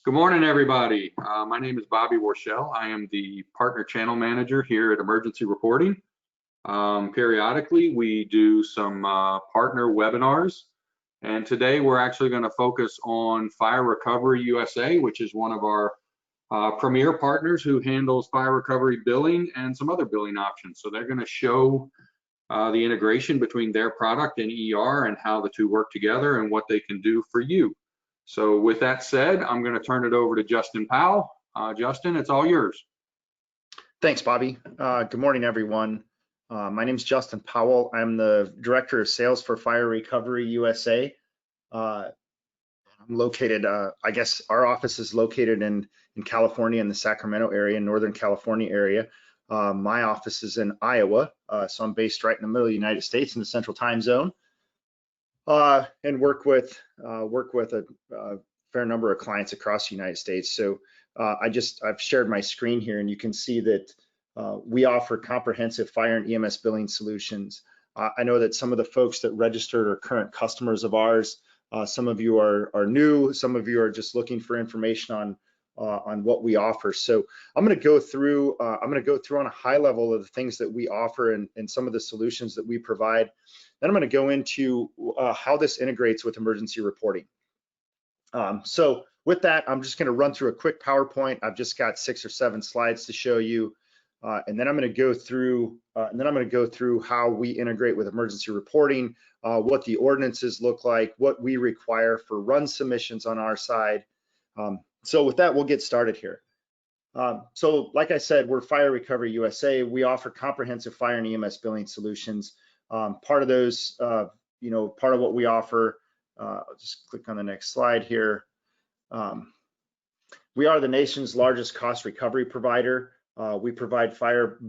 Good morning, everybody. My name is Bobby Warshell. I am the Partner Channel Manager here at Emergency Reporting. Periodically, we do some partner webinars, and today we're actually going to focus on Fire Recovery USA, which is one of our premier partners who handles fire recovery billing and some other billing options. So they're going to show the integration between their product and ER and how the two work together and what they can do for you. So with that said, I'm going to turn it over to Justin Powell. Justin, it's all yours. Thanks, Bobby. Good morning, everyone. My name is Justin Powell. I'm the Director of Sales for Fire Recovery USA. I'm located, I guess our office is located in California, in the Sacramento area, Northern California area. My office is in Iowa, so I'm based right in the middle of the United States in the Central Time Zone. And work with a fair number of clients across the United States. So I've shared my screen here, and you can see that we offer comprehensive fire and EMS billing solutions. I know that some of the folks that registered are current customers of ours. Some of you are new. Some of you are just looking for information on what we offer. So I'm going to go through on a high level of the things that we offer and some of the solutions that we provide. Then I'm going to go into how this integrates with emergency reporting. So with that, I'm just going to run through a quick PowerPoint. I've just got 6 or 7 slides to show you, and then I'm going to go through how we integrate with emergency reporting, what the ordinances look like, what we require for run submissions on our side. So with that, we'll get started here. So like I said, we're Fire Recovery USA. We offer comprehensive fire and EMS billing solutions. Part of those, part of what we offer, I'll just click on the next slide here. We are the nation's largest cost recovery provider. We provide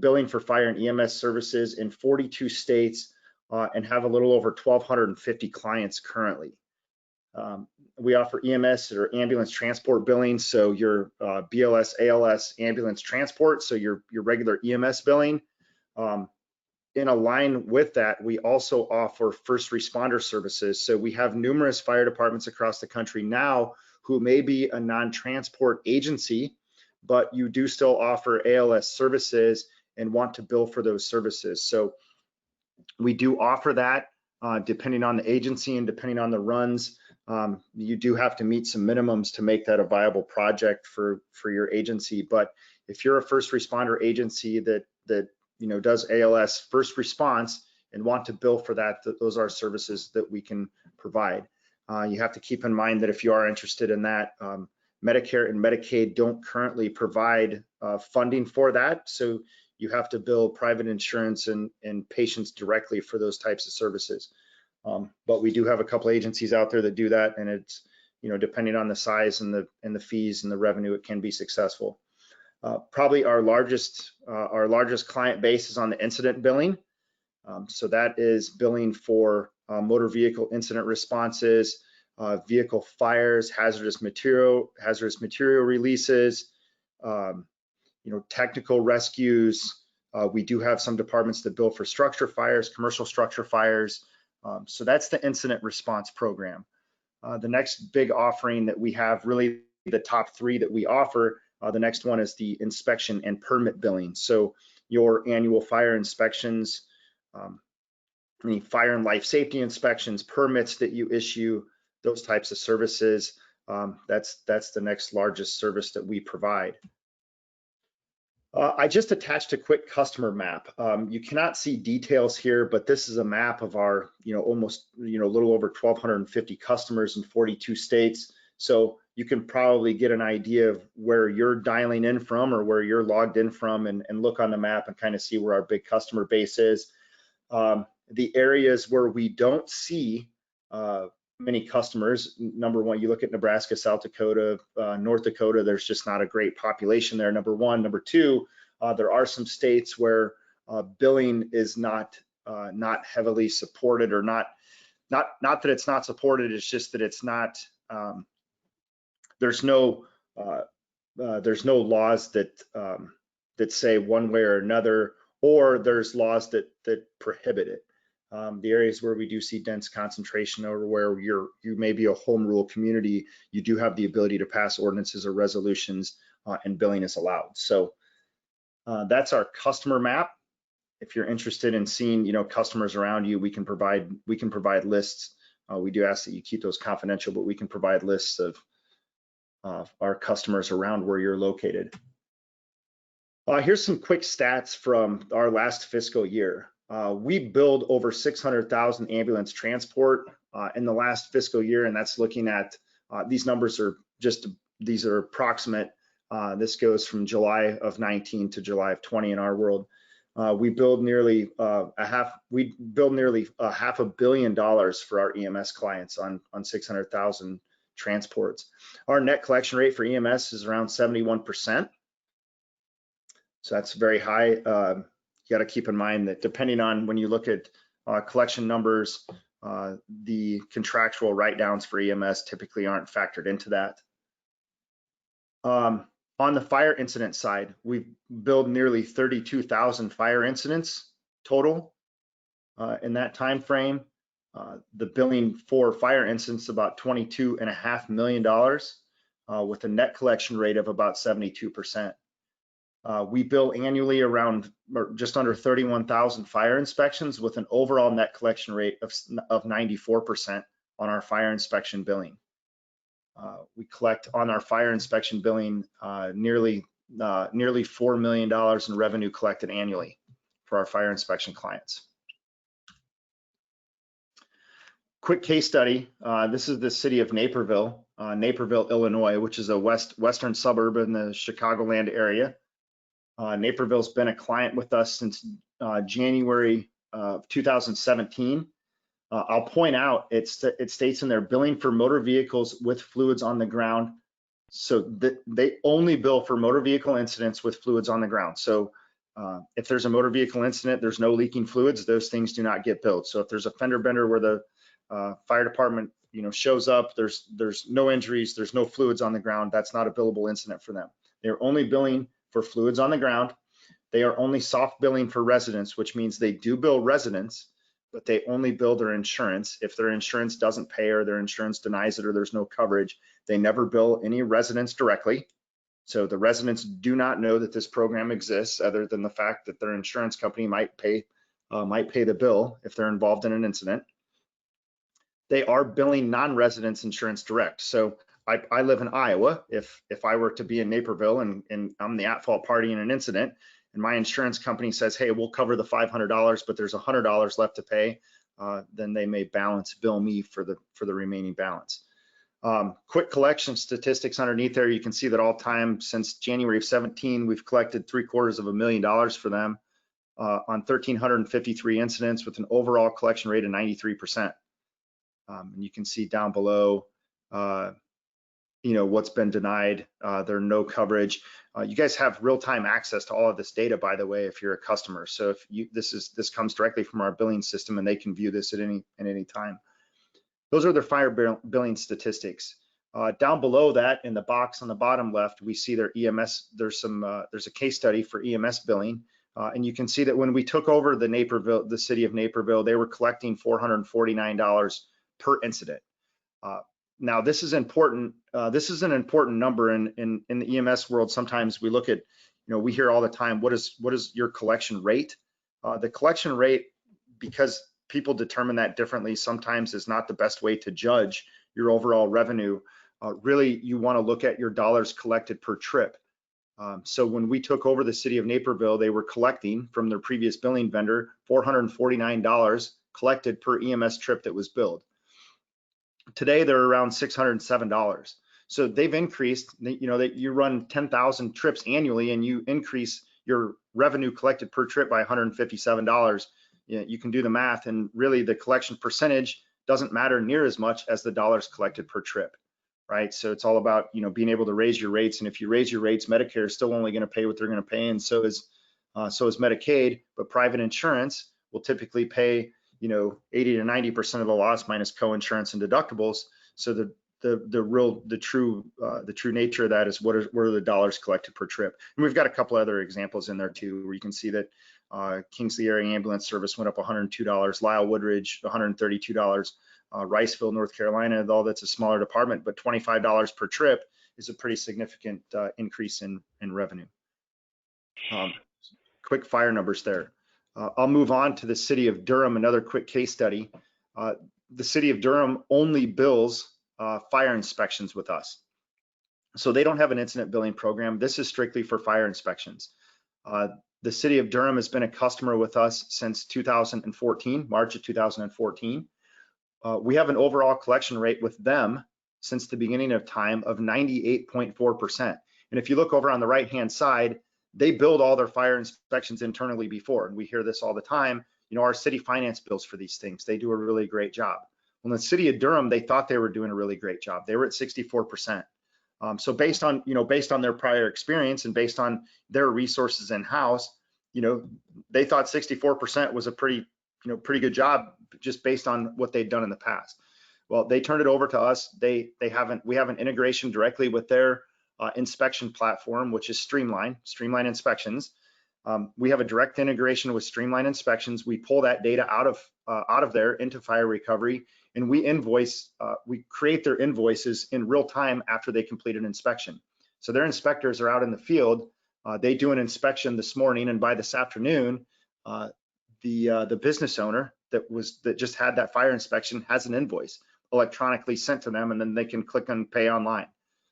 billing for fire and EMS services in 42 states and have a little over 1,250 clients currently. We offer EMS or ambulance transport billing, so your BLS, ALS, ambulance transport, so your regular EMS billing. In line with that, we also offer first responder services. So we have numerous fire departments across the country now who may be a non-transport agency, but you do still offer ALS services and want to bill for those services. So we do offer that depending on the agency and depending on the runs. You do have to meet some minimums to make that a viable project for your agency. But if you're a first responder agency that does ALS first response and want to bill for that, those are services that we can provide. You have to keep in mind that if you are interested in that, Medicare and Medicaid don't currently provide funding for that. So you have to bill private insurance and patients directly for those types of services. But we do have a couple agencies out there that do that, and it's, depending on the size and the fees and the revenue, it can be successful. Probably our largest client base is on the incident billing. So that is billing for motor vehicle incident responses, vehicle fires, hazardous material releases, technical rescues. We do have some departments that bill for structure fires, commercial structure fires. So that's the incident response program. The next big offering that we have, really the top 3 that we offer, the next one is the inspection and permit billing. So your annual fire inspections, any fire and life safety inspections, permits that you issue, those types of services, that's the next largest service that we provide. I just attached a quick customer map. You cannot see details here, but this is a map of our, almost, a little over 1,250 customers in 42 states. So you can probably get an idea of where you're dialing in from or where you're logged in from, and look on the map and kind of see where our big customer base is. The areas where we don't see many customers, number one, you look at Nebraska, South Dakota, North Dakota, there's just not a great population there, number one. Number two, there are some states where billing is not heavily supported, or not that it's not supported, it's just that it's not, there's no laws that say one way or another, or there's laws that prohibit it. The areas where we do see dense concentration, or where you may be a home rule community, you do have the ability to pass ordinances or resolutions, and billing is allowed. So that's our customer map. If you're interested in seeing, customers around you, we can provide lists. We do ask that you keep those confidential, but we can provide lists of our customers around where you're located. Here's some quick stats from our last fiscal year. We billed over 600,000 ambulance transport in the last fiscal year, and that's looking at, these numbers are these are approximate. This goes from July of 19 to July of 20 in our world. We billed nearly $500 million for our EMS clients on 600,000 transports. Our net collection rate for EMS is around 71%. So that's very high. You got to keep in mind that depending on when you look at collection numbers, the contractual write-downs for EMS typically aren't factored into that. On the fire incident side, we've billed nearly 32,000 fire incidents total in that time frame. The billing for fire incidents about $22.5 million with a net collection rate of about 72%. We bill annually around just under 31,000 fire inspections with an overall net collection rate of 94% on our fire inspection billing. We collect on our fire inspection billing nearly $4 million in revenue collected annually for our fire inspection clients. Quick case study. This is the city of Naperville, Illinois, which is a western suburb in the Chicagoland area. Naperville's been a client with us since January of 2017. I'll point out, it states in their billing for motor vehicles with fluids on the ground. So they only bill for motor vehicle incidents with fluids on the ground. So if there's a motor vehicle incident, there's no leaking fluids, those things do not get billed. So if there's a fender bender where the fire department shows up, there's no injuries, there's no fluids on the ground, that's not a billable incident for them. They're only billing for fluids on the ground. They are only soft billing for residents, which means they do bill residents, but they only bill their insurance. If their insurance doesn't pay or their insurance denies it or there's no coverage, they never bill any residents directly. So the residents do not know that this program exists, other than the fact that their insurance company might pay the bill if they're involved in an incident. They are billing non-residents insurance direct. So I live in Iowa. If I were to be in Naperville and I'm the at-fault party in an incident, and my insurance company says, hey, we'll cover the $500, but there's $100 left to pay, then they may bill me for the remaining balance. Quick collection statistics underneath there, you can see that all time since January of 17, we've collected $750,000 for them on 1,353 incidents with an overall collection rate of 93%. And you can see down below, what's been denied, there are no coverage. You guys have real-time access to all of this data, by the way, if you're a customer. So if this comes directly from our billing system, and they can view this at any time. Those are their fire billing statistics. Down below that, in the box on the bottom left, we see their EMS. There's a case study for EMS billing, and you can see that when we took over the city of Naperville, they were collecting $449 per incident. Now, this is important. This is an important number in the EMS world. Sometimes we look at, we hear all the time, what is your collection rate? The collection rate, because people determine that differently, sometimes is not the best way to judge your overall revenue. Really, you want to look at your dollars collected per trip. So when we took over the city of Naperville, they were collecting from their previous billing vendor $449 collected per EMS trip that was billed. Today, they're around $607. So they've increased, that you run 10,000 trips annually and you increase your revenue collected per trip by $157. You can do the math, and really the collection percentage doesn't matter near as much as the dollars collected per trip, right? So it's all about, being able to raise your rates. And if you raise your rates, Medicare is still only going to pay what they're going to pay, and so is Medicaid, but private insurance will typically pay 80 to 90% of the loss minus co-insurance and deductibles. So the true nature of that is what are the dollars collected per trip. And we've got a couple other examples in there too, where you can see that Kingsley Area Ambulance Service went up $102. Lyle Woodridge, $132. Riceville, North Carolina, though that's a smaller department, but $25 per trip is a pretty significant increase in revenue. Quick fire numbers there. I'll move on to the city of Durham, another quick case study. The city of Durham only bills fire inspections with us. So they don't have an incident billing program. This is strictly for fire inspections. The city of Durham has been a customer with us since 2014, March of 2014. We have an overall collection rate with them since the beginning of time of 98.4%. And if you look over on the right-hand side, they build all their fire inspections internally before, and we hear this all the time. You know, our city finance bills for these things. They do a really great job. Well, in the city of Durham, they thought they were doing a really great job. They were at 64%. So based on their prior experience and based on their resources in-house, they thought 64% was a pretty good job just based on what they'd done in the past. Well, they turned it over to us. We have an integration directly with their inspection platform, which is Streamline Inspections. We have a direct integration with Streamline Inspections. We pull that data out of there into Fire Recovery, and we create their invoices in real time after they complete an inspection. So their inspectors are out in the field. They do an inspection this morning, and by this afternoon, the business owner that just had that fire inspection has an invoice electronically sent to them, and then they can click on pay online.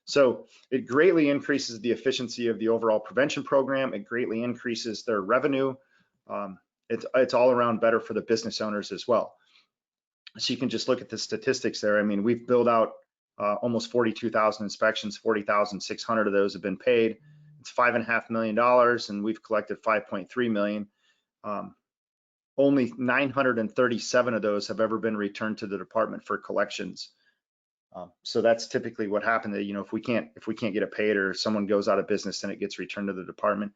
So it greatly increases the efficiency of the overall prevention program. It greatly increases their revenue. It's all around better for the business owners as well. So you can just look at the statistics there. I mean, we've billed out almost 42,000 inspections, 40,600 of those have been paid. It's $5.5 million, and we've collected $5.3 million. Only 937 of those have ever been returned to the department for collections. So that's typically what happened. If we can't get it paid or someone goes out of business, then it gets returned to the department.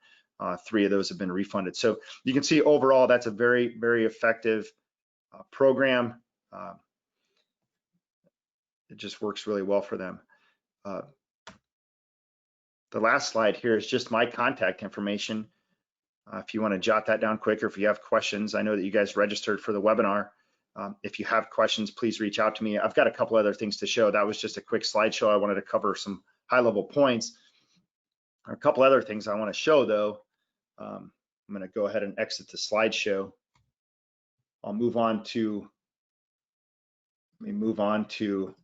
3 of those have been refunded. So you can see overall that's a very, very effective program. It just works really well for them. The last slide here is just my contact information. If you want to jot that down quick, or if you have questions, I know that you guys registered for the webinar. If you have questions, please reach out to me. I've got a couple other things to show. That was just a quick slideshow. I wanted to cover some high-level points. A couple other things I want to show, though. I'm going to go ahead and exit the slideshow. I'll move on to the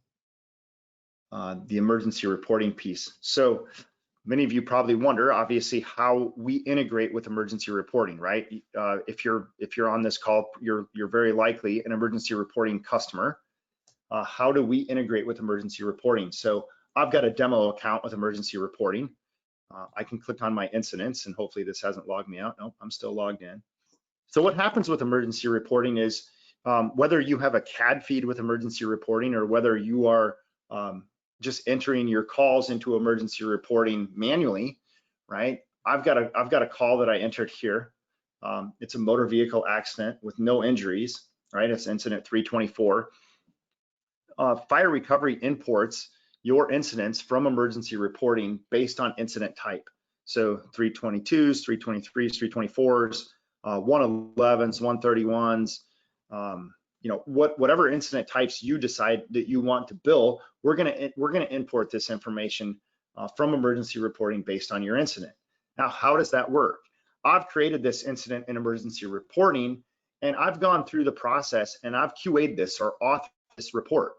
emergency reporting piece. So many of you probably wonder, obviously, how we integrate with emergency reporting, right? If you're on this call, you're very likely an emergency reporting customer. How do we integrate with emergency reporting? So I've got a demo account with emergency reporting. I can click on my incidents, and hopefully this hasn't logged me out. Nope, I'm still logged in. So what happens with emergency reporting is whether you have a CAD feed with emergency reporting or whether you are just entering your calls into emergency reporting manually, right? I've got a call that I entered here. It's a motor vehicle accident with no injuries, right? It's incident 324. Fire Recovery imports your incidents from emergency reporting based on incident type. So 322s, 323s, 324s, 111s, 131s, whatever incident types you decide that you want to bill, we're gonna import this information from emergency reporting based on your incident. Now, how does that work? I've created this incident in emergency reporting, and I've gone through the process and I've QA'd this or authored this report,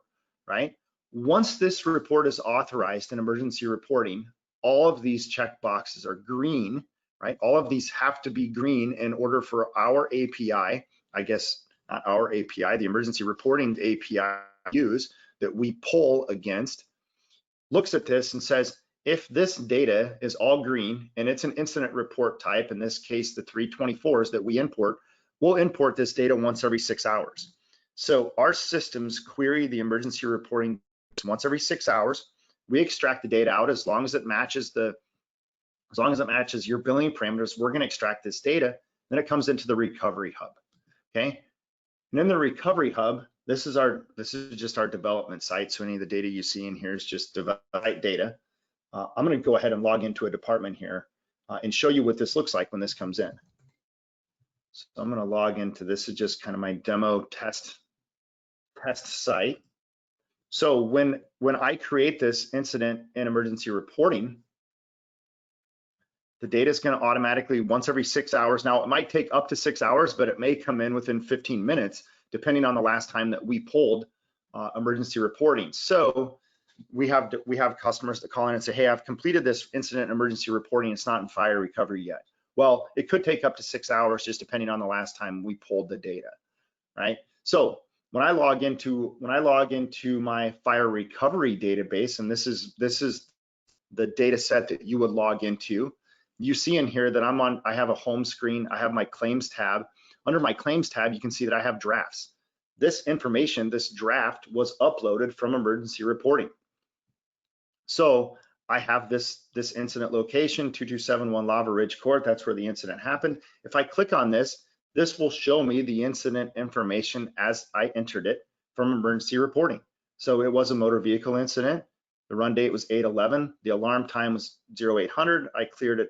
right? Once this report is authorized in emergency reporting, all of these check boxes are green, right? All of these have to be green in order for our API, I guess not our API, the emergency reporting API use that we pull against, looks at this and says, if this data is all green and it's an incident report type, in this case, the 324s that we import, we'll import this data once every 6 hours. So our systems query the emergency reporting once every 6 hours. We extract the data out as long as it matches your billing parameters. We're going to extract this data. Then it comes into the recovery hub. Okay. And in the recovery hub, this is just our development site. So any of the data you see in here is just development data. I'm going to go ahead and log into a department here and show you what this looks like when this comes in. So I'm going to log into this. Is just kind of my demo test site. So when I create this incident and emergency reporting, the data is going to automatically once every 6 hours. Now it might take up to 6 hours, but it may come in within 15 minutes, depending on the last time that we pulled emergency reporting. So we have customers that call in and say, hey, I've completed this incident and emergency reporting. It's not in fire recovery yet. Well, it could take up to 6 hours, just depending on the last time we pulled the data, right? So when I log into my fire recovery database, and this is the data set that you would log into, you see in here that I have a home screen, I have my claims tab. Under my claims tab, you can see that I have drafts. This information, this draft was uploaded from emergency reporting. So I have this incident location, 2271 Lava Ridge Court. That's where the incident happened. If I click on this, this will show me the incident information as I entered it from emergency reporting. So it was a motor vehicle incident. The run date was 8/11. The alarm time was 0800. I cleared it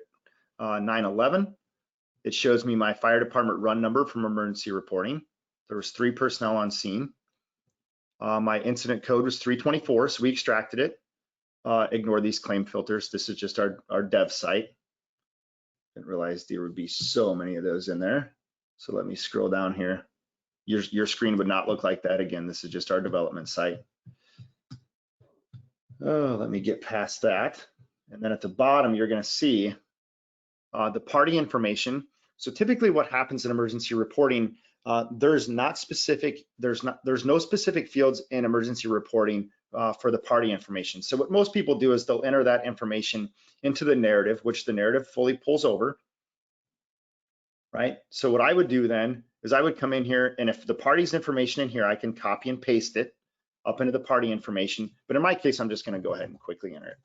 9/11. It shows me my fire department run number from emergency reporting. There was 3 personnel on scene. My incident code was 324, so we extracted it. Ignore these claim filters. This is just our dev site. Didn't realize there would be so many of those in there. So let me scroll down here. Your screen would not look like that. Again, this is just our development site. Oh, let me get past that. And then at the bottom, you're going to see the party information. So typically what happens in emergency reporting, there's no specific fields in emergency reporting for the party information. So what most people do is they'll enter that information into the narrative, which the narrative fully pulls over, right? So what I would do then is I would come in here, and if the party's information in here, I can copy and paste it up into the party information. But in my case, I'm just going to go ahead and quickly enter it.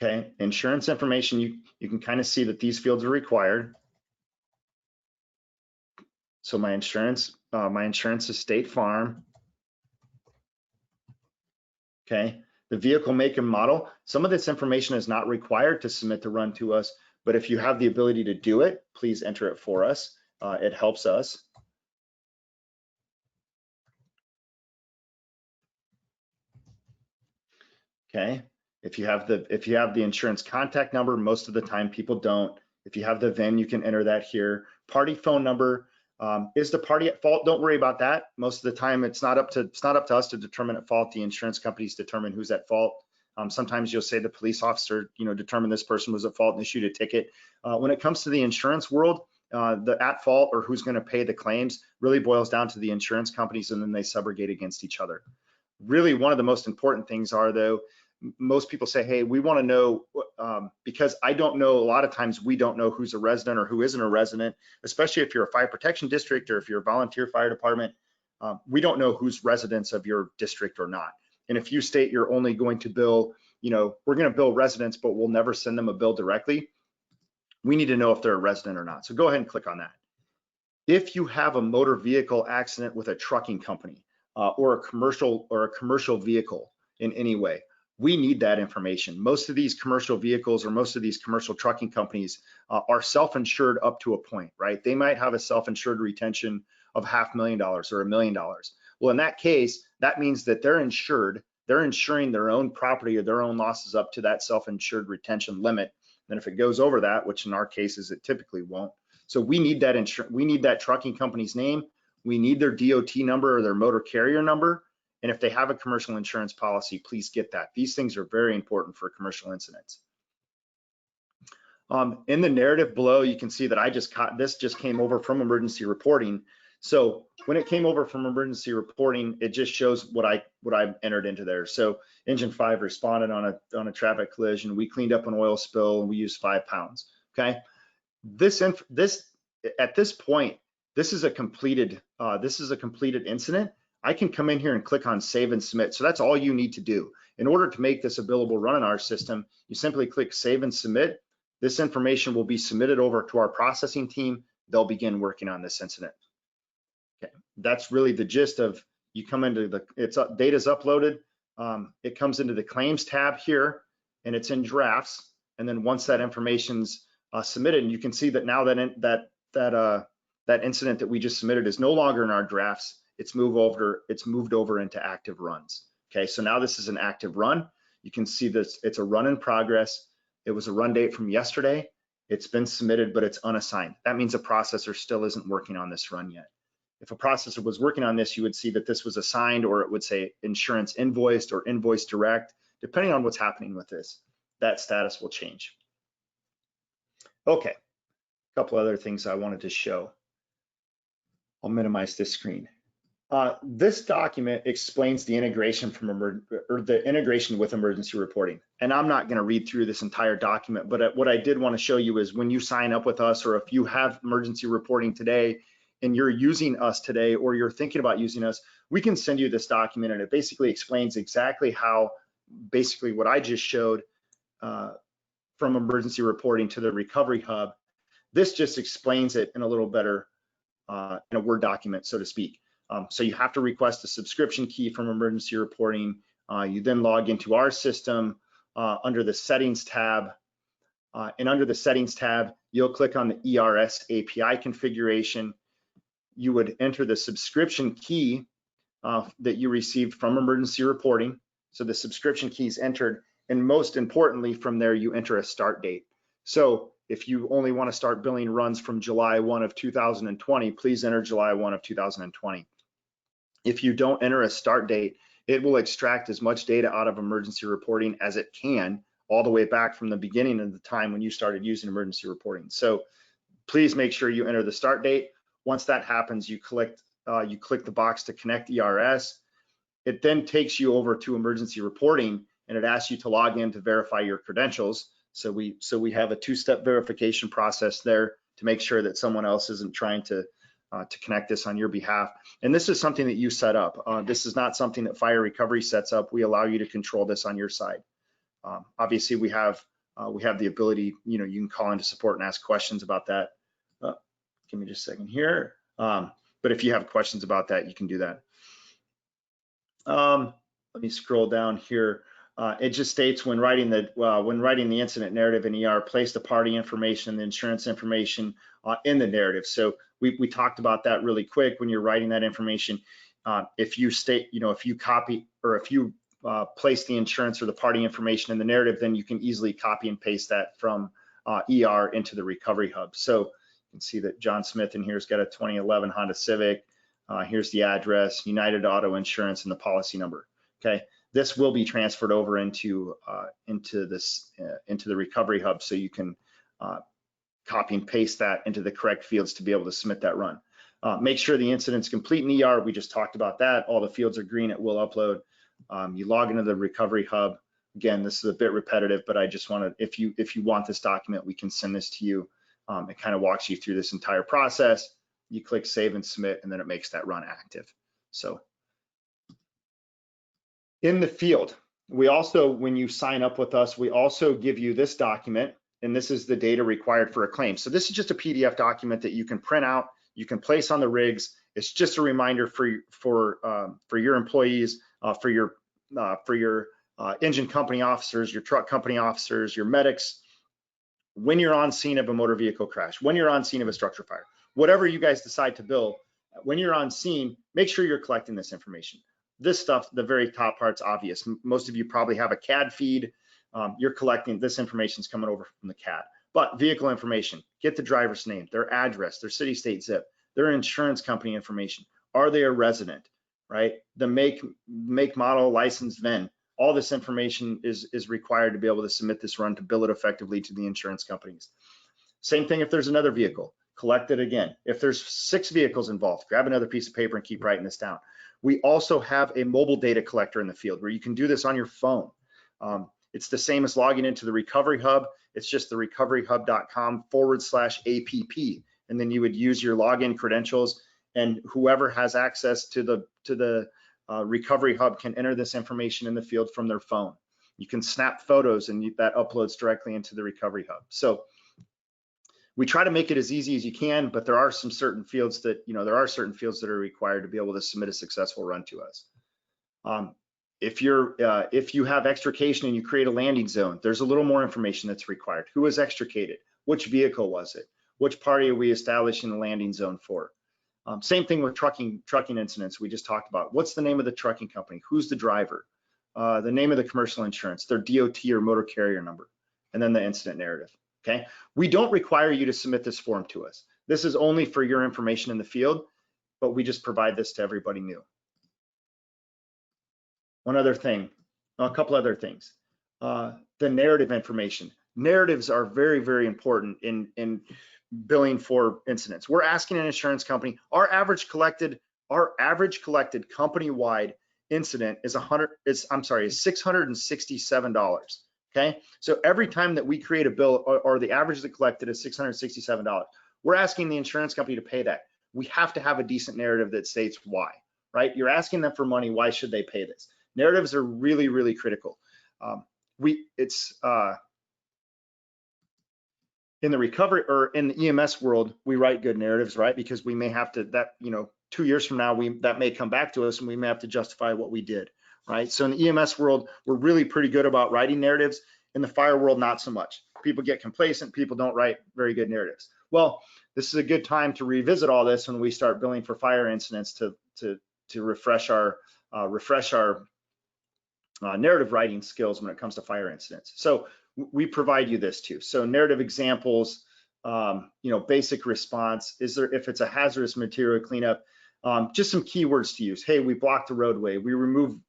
Okay, insurance information, you can kind of see that these fields are required. So my insurance is State Farm. Okay, the vehicle make and model. Some of this information is not required to submit the run to us, but if you have the ability to do it, please enter it for us. It helps us. Okay, if you have the insurance contact number, most of the time people don't. If you have the VIN, you can enter that here. Party phone number. Is the party at fault? Don't worry about that. Most of the time, it's not up to us to determine at fault. The insurance companies determine who's at fault. Sometimes you'll say the police officer, determine this person was at fault and issued a ticket. When it comes to the insurance world, the at fault or who's going to pay the claims really boils down to the insurance companies, and then they subrogate against each other. Really, one of the most important things are, though, most people say, hey, we want to know, because I don't know, a lot of times we don't know who's a resident or who isn't a resident, especially if you're a fire protection district or if you're a volunteer fire department. We don't know who's residents of your district or not. And if you state you're only going to bill, we're going to bill residents, but we'll never send them a bill directly, we need to know if they're a resident or not. So go ahead and click on that. If you have a motor vehicle accident with a trucking company or a commercial vehicle in any way, we need that information. Most of these commercial vehicles or most of these commercial trucking companies are self-insured up to a point, right? They might have a self-insured retention of $500,000 or $1 million. Well, in that case, that means that they're insured. They're insuring their own property or their own losses up to that self-insured retention limit. Then if it goes over that, which in our cases it typically won't. So we need that trucking company's name. We need their DOT number or their motor carrier number. And if they have a commercial insurance policy, please get that. These things are very important for commercial incidents. In the narrative below, you can see that this just came over from emergency reporting. So when it came over from emergency reporting, it just shows what I entered into there. So engine 5 responded on a traffic collision. We cleaned up an oil spill and we used 5 pounds. Okay, at this point, this is a completed incident. I can come in here and click on save and submit. So that's all you need to do. In order to make this a billable run in our system, you simply click save and submit. This information will be submitted over to our processing team. They'll begin working on this incident. Okay. that's really the gist of, you come into the, data's uploaded, it comes into the claims tab here, and it's in drafts. And then once that information's submitted, and you can see that now that that incident that we just submitted is no longer in our drafts. It's moved over into active runs. Okay, so now this is an active run. You can see this, it's a run in progress. It was a run date from yesterday. It's been submitted, but it's unassigned. That means a processor still isn't working on this run yet. If a processor was working on this, you would see that this was assigned, or it would say insurance invoiced or invoice direct. Depending on what's happening with this, that status will change. Okay, a couple other things I wanted to show. I'll minimize this screen. This document explains the integration the integration with emergency reporting. And I'm not going to read through this entire document, but what I did want to show you is when you sign up with us, or if you have emergency reporting today and you're using us today, or you're thinking about using us, we can send you this document, and it basically explains exactly how, basically what I just showed from emergency reporting to the recovery hub. This just explains it in a little better, in a Word document, so to speak. So you have to request a subscription key from emergency reporting. You then log into our system under the settings tab. And under the settings tab, you'll click on the ERS API configuration. You would enter the subscription key that you received from emergency reporting. So the subscription key is entered. And most importantly, from there, you enter a start date. So if you only want to start billing runs from July 1 of 2020, please enter July 1 of 2020. If you don't enter a start date, it will extract as much data out of emergency reporting as it can, all the way back from the beginning of the time when you started using emergency reporting. So please make sure you enter the start date. Once that happens, you click the box to connect ERS. It then takes you over to emergency reporting, and it asks you to log in to verify your credentials. So we have a two-step verification process there to make sure that someone else isn't trying to connect this on your behalf. And this is something that you set up. This is not something that Fire Recovery sets up. We allow you to control this on your side. Obviously, we have the ability, you can call into support and ask questions about that. Give me just a second here. But if you have questions about that, you can do that. Let me scroll down here. It just states when writing the incident narrative in ER, place the party information, the insurance information in the narrative. So we talked about that really quick. When you're writing that information, if you state, if you copy, or if you place the insurance or the party information in the narrative, then you can easily copy and paste that from ER into the recovery hub. So you can see that John Smith in here's got a 2011 Honda Civic. Here's the address, United Auto Insurance, and the policy number. Okay, this will be transferred over into the recovery hub, so you can copy and paste that into the correct fields to be able to submit that run. Make sure the incident's complete in ER. We just talked about that. All the fields are green. It will upload. You log into the recovery hub. Again, this is a bit repetitive, but I just wanted, if you want this document, we can send this to you. It kind of walks you through this entire process. You click save and submit, and then it makes that run active. So in the field, we also, when you sign up with us, we also give you this document, and this is the data required for a claim. So this is just a PDF document that you can print out, you can place on the rigs. It's just a reminder for your employees, for your engine company officers, your truck company officers, your medics, when you're on scene of a motor vehicle crash, when you're on scene of a structure fire, whatever you guys decide to bill, when you're on scene, make sure you're collecting this information. This stuff, the very top part's obvious. Most of you probably have a CAD feed. You're collecting this information's coming over from the CAD. But vehicle information, get the driver's name, their address, their city, state, zip, their insurance company information. Are they a resident, right? The make, model, license, VIN. All this information is required to be able to submit this run to bill it effectively to the insurance companies. Same thing if there's another vehicle, collect it again. If there's 6 vehicles involved, grab another piece of paper and keep writing this down. We also have a mobile data collector in the field where you can do this on your phone. It's the same as logging into the Recovery Hub. It's just the recoveryhub.com/app. And then you would use your login credentials, and whoever has access to the Recovery Hub can enter this information in the field from their phone. You can snap photos, and that uploads directly into the Recovery Hub. So We try to make it as easy as you can, but there are some certain fields that, that are required to be able to submit a successful run to us. If you have extrication and you create a landing zone, there's a little more information that's required. Who was extricated? Which vehicle was it? Which party are we establishing the landing zone for? Same thing with trucking incidents we just talked about. What's the name of the trucking company? Who's the driver? The name of the commercial insurance, their DOT or motor carrier number, and then the incident narrative. Okay. We don't require you to submit this form to us. This is only for your information in the field, but we just provide this to everybody new. One other thing, a couple other things. The narrative information. Narratives are very, very important in billing for incidents. We're asking an insurance company, our average collected company-wide incident is $667. Okay, so every time that we create a bill, or the average that collected is $667, we're asking the insurance company to pay that. We have to have a decent narrative that states why, right? You're asking them for money, why should they pay this? Narratives are really, really critical. In the recovery or in the EMS world, we write good narratives, right? Because we may have to, 2 years from now, that may come back to us and we may have to justify what we did, right? So in the EMS world, we're really pretty good about writing narratives. In the fire world, not so much. People get complacent, people don't write very good narratives. Well, this is a good time to revisit all this when we start billing for fire incidents to refresh our narrative writing skills when it comes to fire incidents. So we provide you this too. So narrative examples, basic response, if it's a hazardous material cleanup, just some keywords to use. Hey, we blocked the roadway. We removed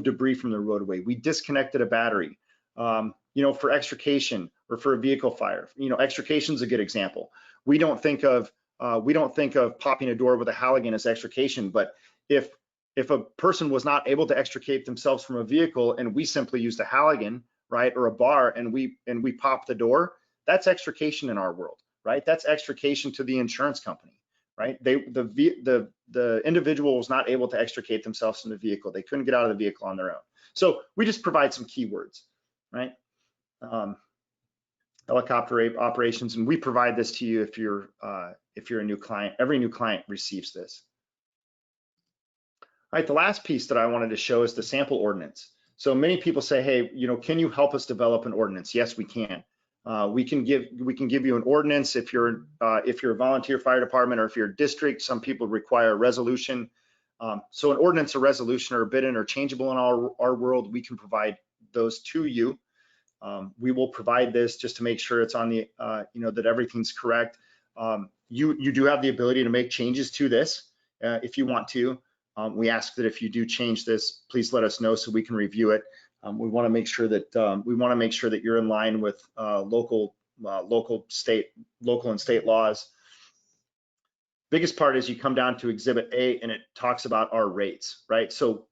debris from the roadway. We disconnected a battery. For extrication or for a vehicle fire, extrication is a good example. We don't think of popping a door with a Halligan as extrication, but if a person was not able to extricate themselves from a vehicle and we simply used a Halligan, right, or a bar, and we pop the door, that's extrication in our world, right? That's extrication to the insurance company, right? The individual was not able to extricate themselves from the vehicle. They couldn't get out of the vehicle on their own. So we just provide some keywords, right? Helicopter operations, and we provide this to you if you're a new client. Every new client receives this. All right, the last piece that I wanted to show is the sample ordinance. So many people say, hey, can you help us develop an ordinance? Yes, we can. We can give you an ordinance if you're a volunteer fire department, or if you're a district. Some people require a resolution. So an ordinance, a resolution, or a bid interchangeable in our world. We can provide those to you. We will provide this just to make sure it's on the that everything's correct. You do have the ability to make changes to this if you want to. We ask that if you do change this, please let us know so we can review it. We want to make sure that you're in line with local and state laws. Biggest part is you come down to Exhibit A and it talks about our rates, right? So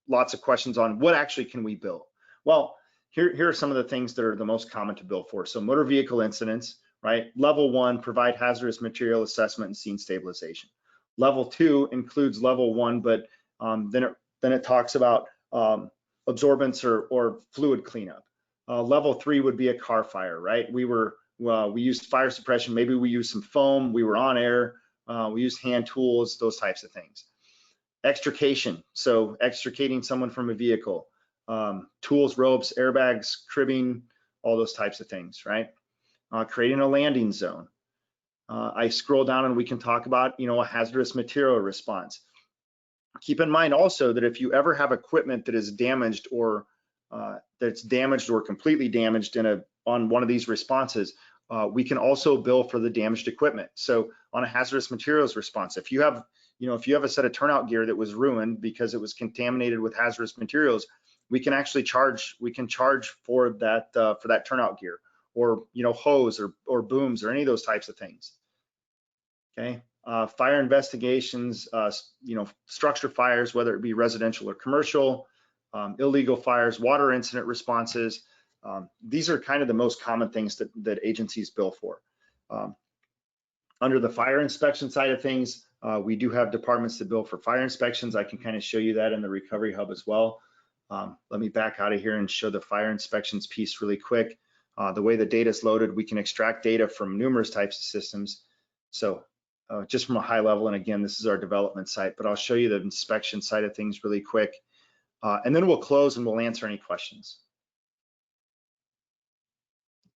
lots of questions on what actually can we bill. Well, here are some of the things that are the most common to bill for. So motor vehicle incidents, right? Level 1, provide hazardous material assessment and scene stabilization. Level 2 includes level 1, but then it talks about absorbance or fluid cleanup. Level 3 would be a car fire, right? We used fire suppression, maybe we used some foam, we were on air, we used hand tools, those types of things. Extrication, so extricating someone from a vehicle, tools, ropes, airbags, cribbing, all those types of things, right? Creating a landing zone. I scroll down and we can talk about, a hazardous material response. Keep in mind also that if you ever have equipment that is damaged or completely damaged on one of these responses, we can also bill for the damaged equipment. So on a hazardous materials response, if you have a set of turnout gear that was ruined because it was contaminated with hazardous materials, we can actually charge for that turnout gear, or hose or booms or any of those types of things. Okay, fire investigations, structure fires, whether it be residential or commercial, illegal fires, water incident responses. These are kind of the most common things that agencies bill for. Under the fire inspection side of things, we do have departments that bill for fire inspections. I can kind of show you that in the Recovery Hub as well. Let me back out of here and show the fire inspections piece really quick. The way the data is loaded, we can extract data from numerous types of systems. So just from a high level, and again, this is our development site, but I'll show you the inspection side of things really quick. And then we'll close and we'll answer any questions.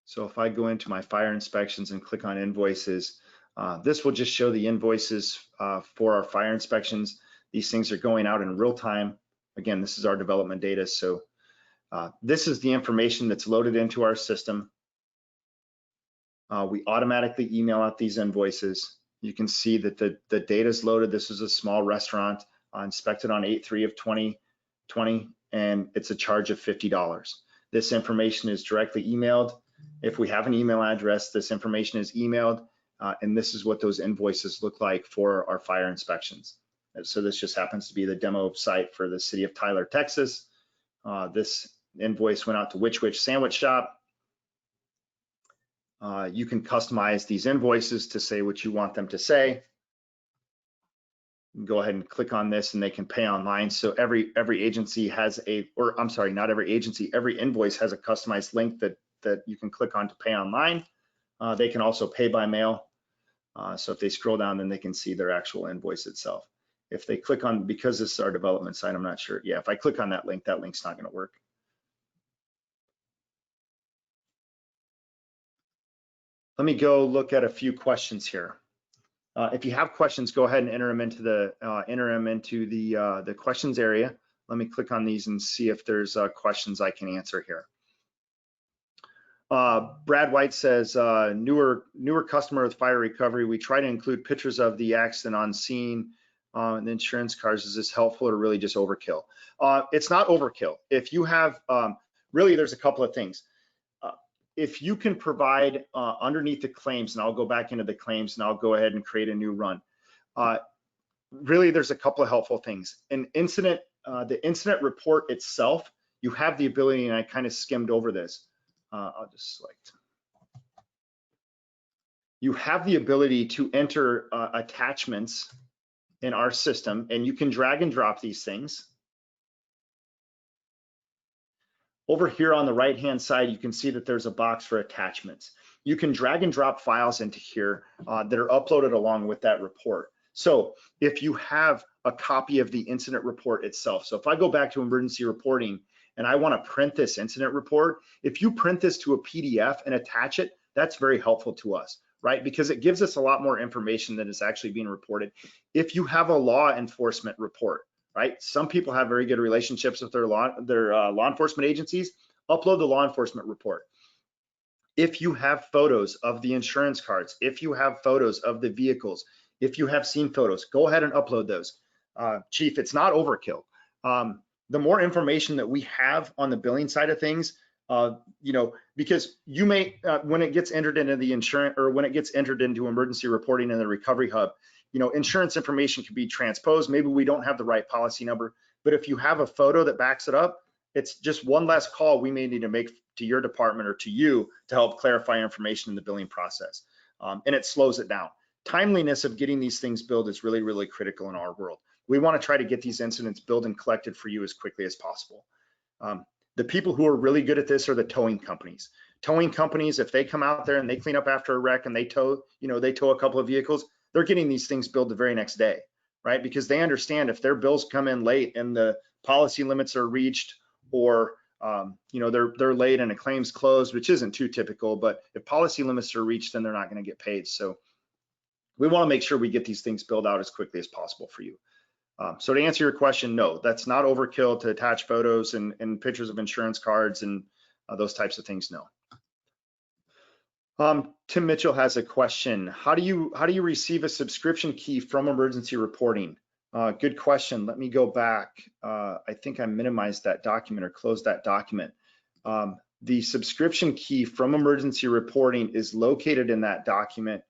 So if I go into my fire inspections and click on invoices, this will just show the invoices for our fire inspections. These things are going out in real time. Again, this is our development data. So this is the information that's loaded into our system. We automatically email out these invoices. You can see that the data is loaded. This is a small restaurant inspected on 8/3 of 2020, and it's a charge of $50. This information is directly emailed. If we have an email address, this information is emailed, and this is what those invoices look like for our fire inspections. So this just happens to be the demo site for the city of Tyler, Texas. This invoice went out to Which Sandwich Shop. You can customize these invoices to say what you want them to say. Go ahead and click on this and they can pay online. So every agency has not every agency, every invoice has a customized link that you can click on to pay online. They can also pay by mail. So if they scroll down, then they can see their actual invoice itself. If they click on, because this is our development site, I'm not sure. Yeah, if I click on that link's not gonna work. Let me go look at a few questions here. If you have questions, go ahead and enter them into the questions area. Let me click on these and see if there's questions I can answer here. Brad White says, newer customer with fire recovery. We try to include pictures of the accident on scene. The insurance cards, is this helpful or really just overkill? It's not overkill. If you have, really there's a couple of things. If you can provide underneath the claims, and I'll go back into the claims and I'll go ahead and create a new run. Really, there's a couple of helpful things. The incident report itself, you have the ability, and I kind of skimmed over this. I'll just select. You have the ability to enter attachments in our system, and you can drag and drop these things. Over here on the right-hand side, you can see that there's a box for attachments. You can drag and drop files into here that are uploaded along with that report. So if you have a copy of the incident report itself, so if I go back to emergency reporting and I want to print this incident report, if you print this to a PDF and attach it, that's very helpful to us, right? Because it gives us a lot more information than is actually being reported. If you have a law enforcement report, right? Some people have very good relationships with their law enforcement agencies. Upload the law enforcement report. If you have photos of the insurance cards, if you have photos of the vehicles, if you have scene photos, go ahead and upload those. Chief, it's not overkill. The more information that we have on the billing side of things, because you may, when it gets entered into the insurance, or when it gets entered into emergency reporting in the recovery hub, insurance information can be transposed. Maybe we don't have the right policy number, but if you have a photo that backs it up, it's just one less call we may need to make to your department or to you to help clarify information in the billing process. And it slows it down. Timeliness of getting these things billed is really, really critical in our world. We want to try to get these incidents billed and collected for you as quickly as possible. The people who are really good at this are the towing companies. Towing companies, if they come out there and they clean up after a wreck and they tow a couple of vehicles, they're getting these things billed the very next day, right? Because they understand if their bills come in late and the policy limits are reached, or they're late and a claim's closed, which isn't too typical, but if policy limits are reached, then they're not going to get paid. So we want to make sure we get these things billed out as quickly as possible for you. So to answer your question, no, that's not overkill to attach photos and pictures of insurance cards and those types of things, no. Tim Mitchell has a question. How do you receive a subscription key from emergency reporting? Good question. Let me go back. I think I minimized that document or closed that document. The subscription key from emergency reporting is located in that document.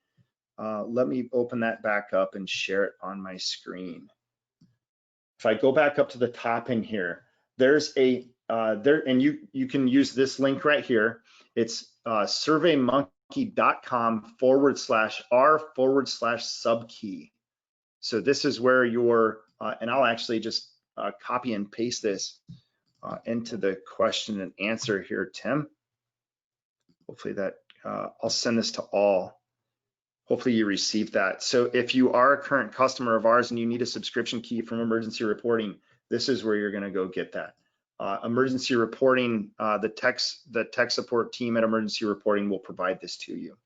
Let me open that back up and share it on my screen. If I go back up to the top in here, there's a and you can use this link right here. It's surveymonkey.com/r/subkey. So this is where your, and I'll actually just copy and paste this into the question and answer here, Tim. Hopefully that, I'll send this to all. Hopefully you received that. So if you are a current customer of ours and you need a subscription key from emergency reporting, this is where you're gonna go get that. Emergency reporting, the tech support team at emergency reporting will provide this to you.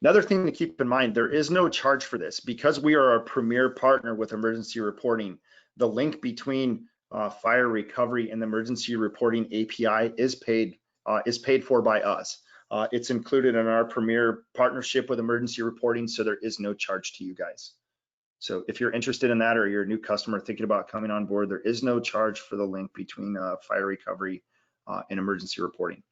Another thing to keep in mind, there is no charge for this. Because we are a premier partner with emergency reporting, the link between fire recovery and the emergency reporting API is paid for by us. It's included in our premier partnership with emergency reporting, so there is no charge to you guys. So if you're interested in that or you're a new customer thinking about coming on board, there is no charge for the link between fire recovery and emergency reporting.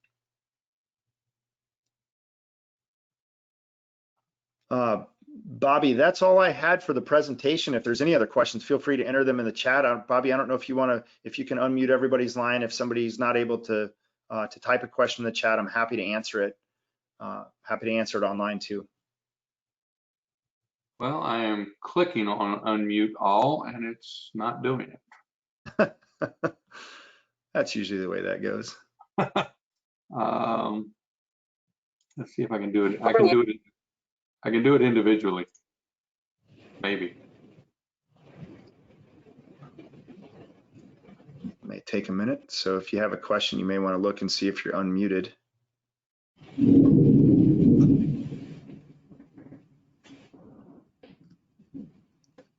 Bobby, that's all I had for the presentation. If there's any other questions, feel free to enter them in the chat. Bobby, I don't know if you if you can unmute everybody's line. If somebody's not able to type a question in the chat, I'm happy to answer it. Happy to answer it online too. Well, I am clicking on unmute all and it's not doing it. That's usually the way that goes. Let's see if I can do it. I can do it individually. Maybe. May take a minute. So if you have a question, you may want to look and see if you're unmuted.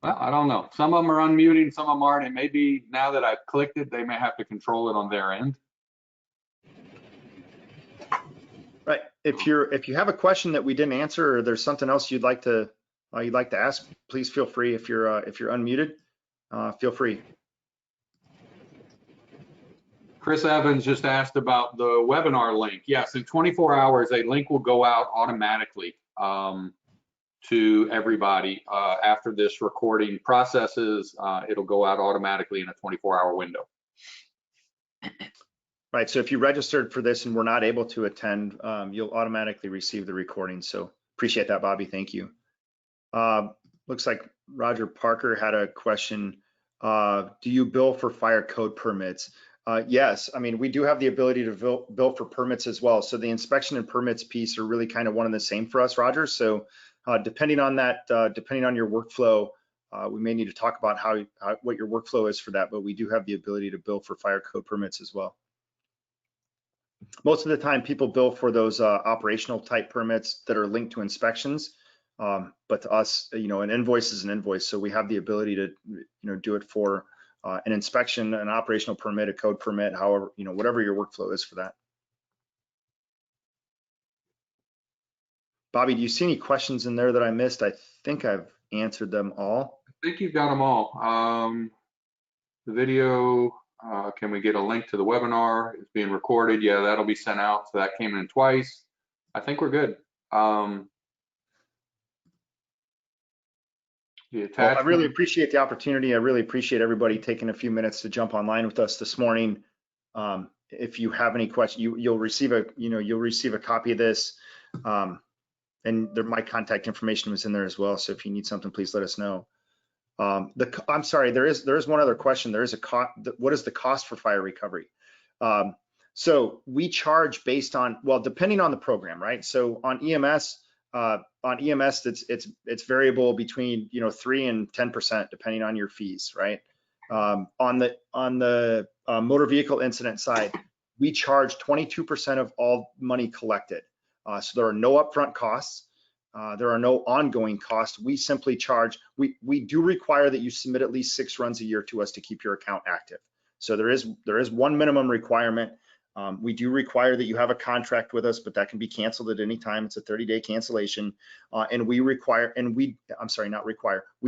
Well, I don't know. Some of them are unmuting, some of them aren't. And maybe now that I've clicked it, they may have to control it on their end. Right. If you have a question that we didn't answer, or there's something else you'd like to ask, please feel free. If you're unmuted, feel free. Chris Evans just asked about the webinar link. Yes, in 24 hours, a link will go out automatically to everybody after this recording processes. It'll go out automatically in a 24-hour window. Right, so if you registered for this and were not able to attend, you'll automatically receive the recording. So appreciate that, Bobby, thank you. Looks like Roger Parker had a question. Do you bill for fire code permits? Yes, I mean, we do have the ability to bill for permits as well. So the inspection and permits piece are really kind of one and the same for us, Roger. So depending on that, depending on your workflow, we may need to talk about what your workflow is for that, but we do have the ability to bill for fire code permits as well. Most of the time people bill for those operational type permits that are linked to inspections. But to us, an invoice is an invoice. So we have the ability to, do it for an inspection, an operational permit, a code permit, however, whatever your workflow is for that. Bobby, do you see any questions in there that I missed? I think I've answered them all. I think you've got them all. The video, can we get a link to the webinar? It's being recorded. Yeah, that'll be sent out. So that came in twice. I think we're good. Well, I really appreciate the opportunity. I really appreciate everybody taking a few minutes to jump online with us this morning. If you have any questions, you'll receive a copy of this, and my contact information was in there as well. So if you need something, please let us know. I'm sorry, there is one other question. There is a cost. What is the cost for fire recovery? So we charge based on, well, depending on the program, right? So on EMS, it's variable between 3 and 10% depending on your fees, right? On the motor vehicle incident side, we charge 22% of all money collected. So there are no upfront costs. There are no ongoing costs. We simply charge. We do require that you submit at least 6 runs a year to us to keep your account active. So there is one minimum requirement. We do require that you have a contract with us, but that can be canceled at any time. It's a 30-day cancellation. And we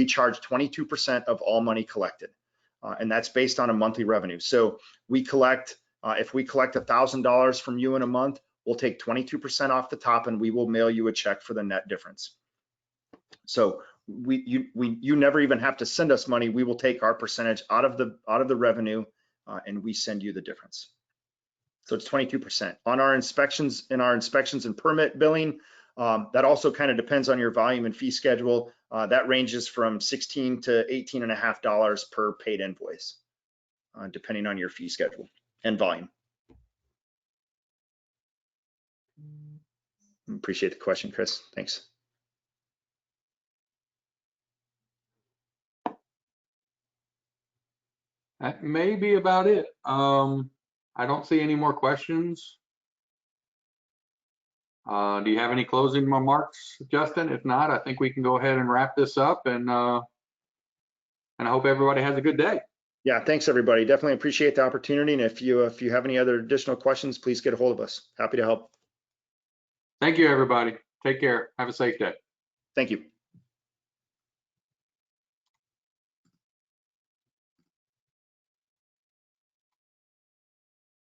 charge 22% of all money collected. And that's based on a monthly revenue. So we collect, if we collect $1,000 from you in a month, we'll take 22% off the top and we will mail you a check for the net difference. So you never even have to send us money. We will take our percentage out of the revenue and we send you the difference. So it's 22%. On our inspections and permit billing, that also kind of depends on your volume and fee schedule. That ranges from $16 to $18.50 per paid invoice, depending on your fee schedule and volume. Appreciate the question, Chris. Thanks. That may be about it. I don't see any more questions. Do you have any closing remarks, Justin? If not, I think we can go ahead and wrap this up, and I hope everybody has a good day. Yeah, thanks everybody. Definitely appreciate the opportunity. And if you have any other additional questions, please get a hold of us. Happy to help. Thank you, everybody. Take care. Have a safe day. Thank you.